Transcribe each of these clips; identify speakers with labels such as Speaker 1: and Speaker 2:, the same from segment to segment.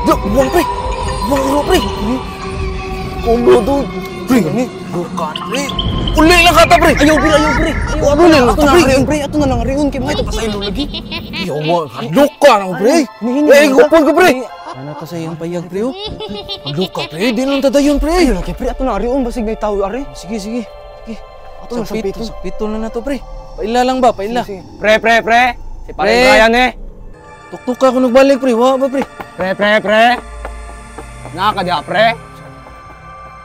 Speaker 1: Buang pre. Buang pre. Kumblo to. Pre, ini bukan pre. Uli lang kata pre. Ayaw pre. Uli lang
Speaker 2: Ato na riyon pre. Ato na lang riyon kay mga ito pa sa ilo lagi.
Speaker 1: Yawa, hadlok ka na pre. Gupon ka pre.
Speaker 2: Ana ka sa iyang payag pre.
Speaker 1: Hadlok ka pre. Di lang tadayon pre.
Speaker 2: Ayaw lagi pre. Ato na riyon basig may tawo are.
Speaker 1: Sige.
Speaker 2: Ato na sa pito.
Speaker 1: Pito na to pre. Paila lang ba? Paila.
Speaker 2: Pre. Si Pare Brian eh.
Speaker 1: Tuktok ka kung nagbalik pre. Wa ba pre?
Speaker 2: Pre. Nakakadya pre.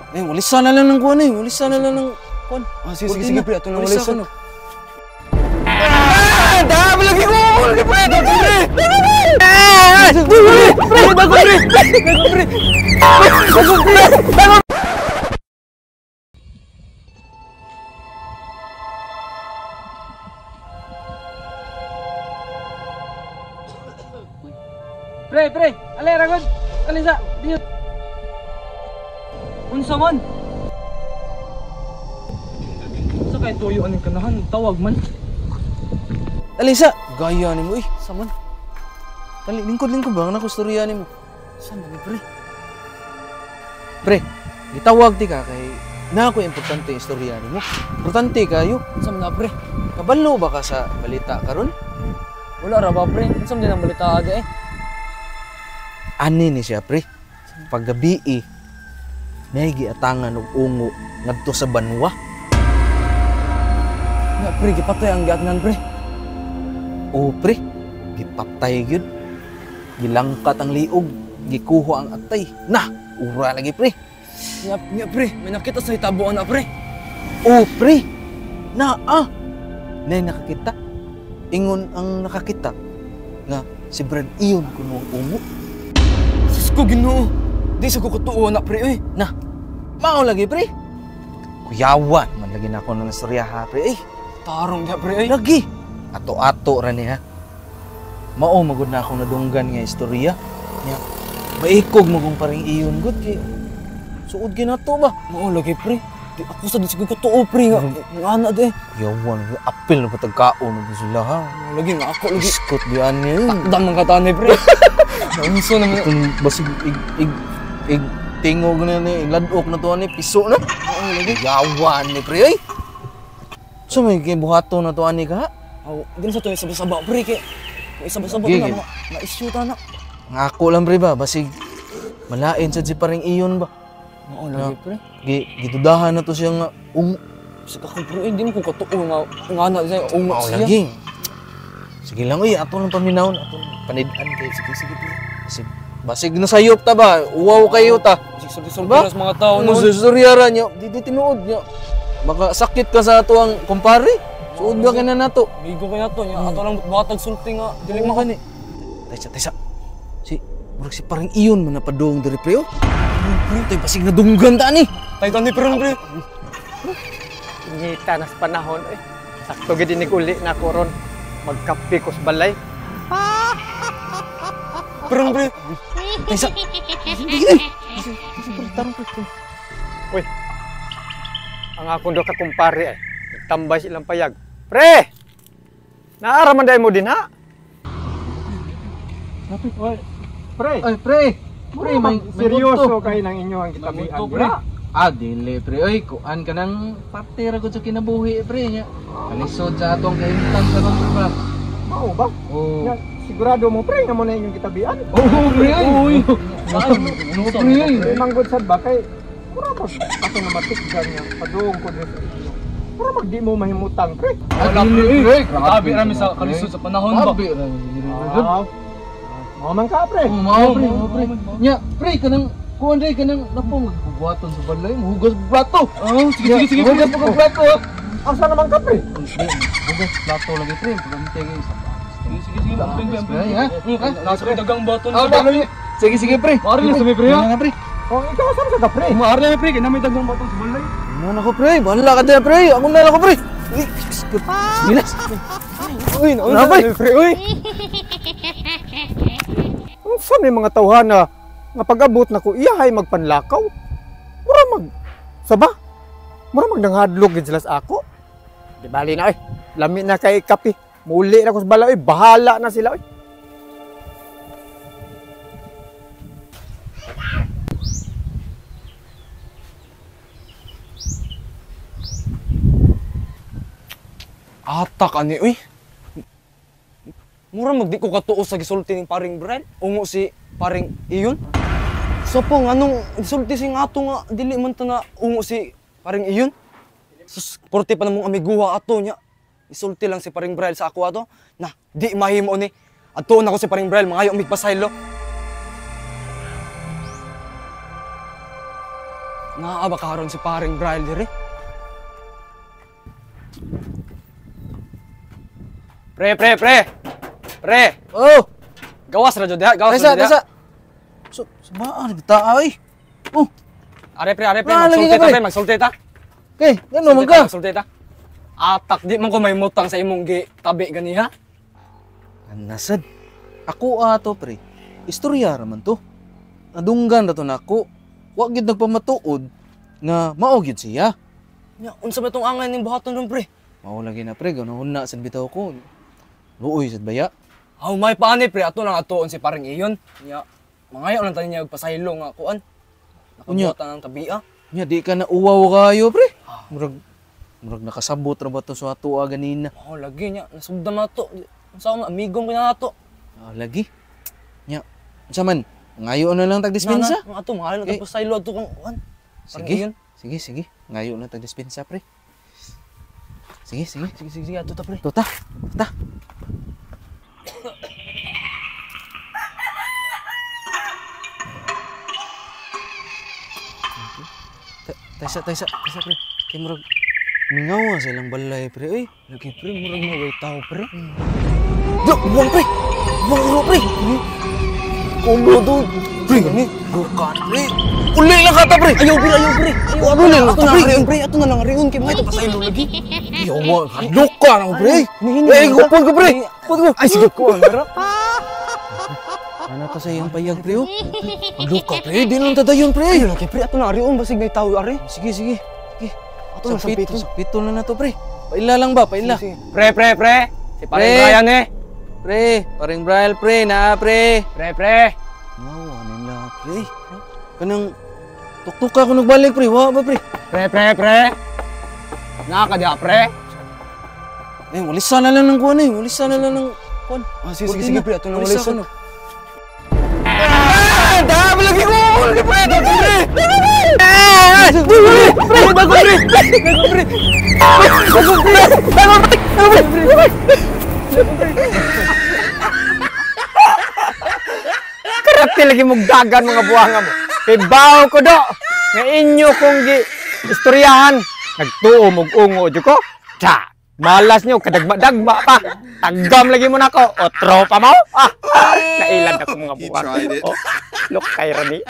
Speaker 1: Walisan na lang ng kuwan eh. Walisan na lang ng kuwan.
Speaker 2: Sige pre. Ato na walisan.
Speaker 1: Dami lagi ko! Lagi pre!
Speaker 3: Pre, alay ragod. Alisa, diot. Unsa man? Sa kay tuyo aning kanahan, tawag man.
Speaker 1: Alisa! Gaya ni mo eh. Saman. Dali, lingkod ba? Ang nakustorya ni mo. Saan ba pre? Pre, gitawag ti ka kay na ako importante yung istorya ni mo. Importante kayo.
Speaker 3: Unsam na pre?
Speaker 1: Kabalo ba ka sa balita karon?
Speaker 3: Wala ra ba pre? Unsam din ang balita aga eh.
Speaker 1: Ani ni siya pre. Paggabi may giatangan og ungo ngadto sa banwa.
Speaker 3: Na pre, gipatay ang giatnan pre.
Speaker 1: O pre, gipatay gyud. Gilangkat ang liog, gikuho ang atay. Nah, ura lagi pre.
Speaker 3: Nga pre, may nakita sa hitabuan na pre.
Speaker 1: O pre, nay nakakita. Ingon ang nakakita nga si Brad iyon kuno ang ungo.
Speaker 3: Sus ko Ginoo. Di sa ko katuo na pre eh.
Speaker 1: Nah, mao lagi pre. Kuyawan man lagi na ako ng istorya ha pre.
Speaker 3: Tarong niya pre eh.
Speaker 1: Lagi. Ato-ato ra niya. Mao magud na akong nadunggan nga istorya. Nya, maikog mo kung paring iyon gud kay suod ginato ba?
Speaker 3: Mao lagi pre. Di ako sa di siguro katuo pre nga. Ana de.
Speaker 1: Yawan, apil na patagkaon na sila ha.
Speaker 3: Mao lagi nga ako lagi.
Speaker 1: Iskot di ani.
Speaker 3: Takdam man katane pre. Unso naman.
Speaker 1: Kung basig ig tingog na ni ladok na to ani piso na.
Speaker 3: Mao lagi.
Speaker 1: Yawan ni pre ay. So may buhato na to ani ka?
Speaker 3: Aw, din sa to isaba-saba pre kay. Isaba-saba
Speaker 1: Gigi.
Speaker 3: na ma-issue ta na.
Speaker 1: Nga ako lang pre ba basig malain sa si paring iyon ba.
Speaker 3: Mao lagi pre.
Speaker 1: Gitudahan na to siya nga
Speaker 3: Sa kakong pre, hindi mo ko katuo nga na siya.
Speaker 1: mao
Speaker 3: siya.
Speaker 1: lagi. Sige lang uy, ato lang paminawon, ato lang panid-an kay sige pre. Basig na sayop ta ba? Uwaw kayo ta.
Speaker 3: Sorry-sorry sa mga tao
Speaker 1: Ano
Speaker 3: noon.
Speaker 1: sa suryara niyo? Di tinuod niyo. Baka sakit ka sa ato ang kumpare. Suod ba ka na nato?
Speaker 3: Bigo kaya to niya. Ato lang batag sulti nga. Dili
Speaker 1: Dili
Speaker 3: mo
Speaker 1: mo kani. Taysa. Murag si parang iyon man napadung diri pre. Tay basig na dunggan ta ni.
Speaker 3: Taytan ni Peron pre.
Speaker 4: Ngita na sa panahon eh. Sakto gid ni uli na ko ron. Magkape ko sa balay.
Speaker 3: Peron pre.
Speaker 1: Taysa. Sige. Tarong pre.
Speaker 4: Uy. Ang akong do ka kumpare eh. Tambay silang payag. Pre! Naaraman dahil mo din ha? Pre!
Speaker 1: Ay pre. Pre may
Speaker 4: seryoso kayo ng inyong kitabian.
Speaker 1: pre. Dili pre. Oy, kuan ka nang parte ra gud sa kinabuhi pre nya. Alisod sa atong kaimtan sa ba.
Speaker 4: Mao ba?
Speaker 1: Oh.
Speaker 4: Nga, sigurado mo pre nga mo na inyong kitabian.
Speaker 1: Oh, pre. Uy. Ano pre?
Speaker 4: Manggod sad ba kay pura mag ako na matikdan niya. Padung ko dito. Pura mag di mo mahimutang pre.
Speaker 1: Dili pre.
Speaker 3: Grabe rami sa kalisod sa panahon ba.
Speaker 1: Grabe ra.
Speaker 4: Mao man ka pre.
Speaker 1: Mao pre. Nya, pre kanang kuan dai kanang napong magbuhaton sa balay, hugas plato. Oh, sige. Hugas pa plato.
Speaker 4: Asa naman ka pre?
Speaker 1: Hugas plato lagi pre, pagantay gyud sa
Speaker 3: Sige, amping
Speaker 1: Ay, ha?
Speaker 3: Nasa kay dagang baton.
Speaker 1: Sige pre.
Speaker 3: Mari na sa may pre.
Speaker 1: Nga pre.
Speaker 4: O ikaw saan ka pre?
Speaker 3: Maari na pre, kay na may dagang baton sa balay.
Speaker 1: Ano na ko pre? Bahala ka din pre. Ako na lang ko pre. Bilas.
Speaker 4: Uy,
Speaker 1: Napay.
Speaker 4: pre uy. Unsa may mga tawhana nga pag-abot na ko iyahay magpanlakaw. Mura saba. Mura magnanghadlok gid sila sa ako. Di bali na lami na kay kape. Muli na ko sa balay, bahala na sila
Speaker 2: Atak ani, uy. Mura magdi ko katuo sa gisulti ning paring Brian. Ungo si paring iyon. So po, anong gisulti si nga ato nga, dili man ta na ungo si paring iyon. Sus, porte pa namong amiguha ato niya. Isulti lang si paring Brian sa ako ato. Na, di mahimo ni. Ato na ko si paring Brian, mangayo migpasaylo. Naaba karon si paring Brian diri. Pre!
Speaker 1: Oh!
Speaker 2: Gawas ra jud diha, gawas
Speaker 1: Taysa,
Speaker 2: ra jud diha.
Speaker 1: taysa. So, sabaan, nagtaa ay. Oh,
Speaker 2: Are pre,
Speaker 1: Ah, lagi
Speaker 2: magsulti
Speaker 1: ka,
Speaker 2: ta
Speaker 1: pre.
Speaker 2: pre, magsulti ta.
Speaker 1: okay, gano'n man ka.
Speaker 2: Magsulti ta. Atak di man ko may mutang sa imong tabi ganiha.
Speaker 1: Nasad. Ako ato, pre. Istorya raman to. Adunggan na to na ako. Wa gid nagpamatuod nga mao gid siya.
Speaker 2: Nya, unsa ba tong angay ning buhaton ron pre?
Speaker 1: Mao lagi na pre, ganoon na sad bitaw ko. Luoy sad baya.
Speaker 2: Aw may paani pre, ato lang atuon si paring iyon. Nya, mangayo lang tani niya magpasaylo nga kuan.
Speaker 1: Unya.
Speaker 2: Nakabutan ang tabia.
Speaker 1: Nya di ka na uwaw kayo, pre. Murag nakasabot ra ba to sa ato ganina.
Speaker 2: Oh, lagi nya, nasugdam na to. Unsa man amigong ko na nato.
Speaker 1: Lagi. Nya, unsa man? Ngayo na lang tagdispensa.
Speaker 2: Nga ato, mangayo lang
Speaker 1: Eh.
Speaker 2: tagpasaylo ato kang kuan. Paring
Speaker 1: Sige.
Speaker 2: iyon.
Speaker 1: Sige. Ngayo na tagdispensa, pre. Sige.
Speaker 2: Sige, ato ta pre.
Speaker 1: Tuta. Taysa, pre. Kaya murag mingawa sa ilang balay, pre. Uy,
Speaker 2: Lagi pre, murag maway tao pre.
Speaker 1: buwang, pre. Buwang ulo, pre.
Speaker 2: Kumblo to.
Speaker 1: Pre, gani. Bukan, pre. Uli lang kata, pre.
Speaker 2: Ayaw pre. Ayaw
Speaker 1: Uli lang
Speaker 2: ato
Speaker 1: kata,
Speaker 2: na
Speaker 1: pre.
Speaker 2: lang pre. Ato na lang riyon kay mga ito pasaylo lagi.
Speaker 1: Yawa, luka na, pre.
Speaker 2: Nihingi
Speaker 1: Eh,
Speaker 2: ka?
Speaker 1: gupon ko, pre. Gupon ko.
Speaker 2: Ay, sige ko, ano?
Speaker 1: Ano to sa iyang payag, pre, oh? Luka, pre. Di nang tadayon, pre.
Speaker 2: Ay, lagi pre. Ato na riyon. Basig may tao ari.
Speaker 1: Sige.
Speaker 2: Ato na sa pito.
Speaker 1: Sakpito na to, pre. Paila lang ba? Paila.
Speaker 2: Pre. Si paring
Speaker 1: Pre.
Speaker 2: Brian eh.
Speaker 1: Pre, paring Brian, pre. Na, pre.
Speaker 2: Pre.
Speaker 1: Mawa nila, pre. Kanang tuktuka ako nagbalik, pre. Wa ba, pre?
Speaker 2: Pre. Nakakadya pre.
Speaker 1: Eh, walisa na lang ng kuwan eh. Walisa na lang ng kuwan.
Speaker 2: Ah, sige pre. Ato na
Speaker 1: Walisa
Speaker 2: walisan.
Speaker 1: ka na. Dami lagi ko! Lagi, pre! Pre!
Speaker 4: Karapti lagi mong dagan mga buhanga mo. Ibaw ko do. Nga inyo kong istoryahan. Nagtuo mong ungo dyo ko. Tsa! Malas nyo, kadagma-dagma pa. Tagam lagi mo na ko. O tropa mo. Nailan ako mga buhanga. Look kay Rani.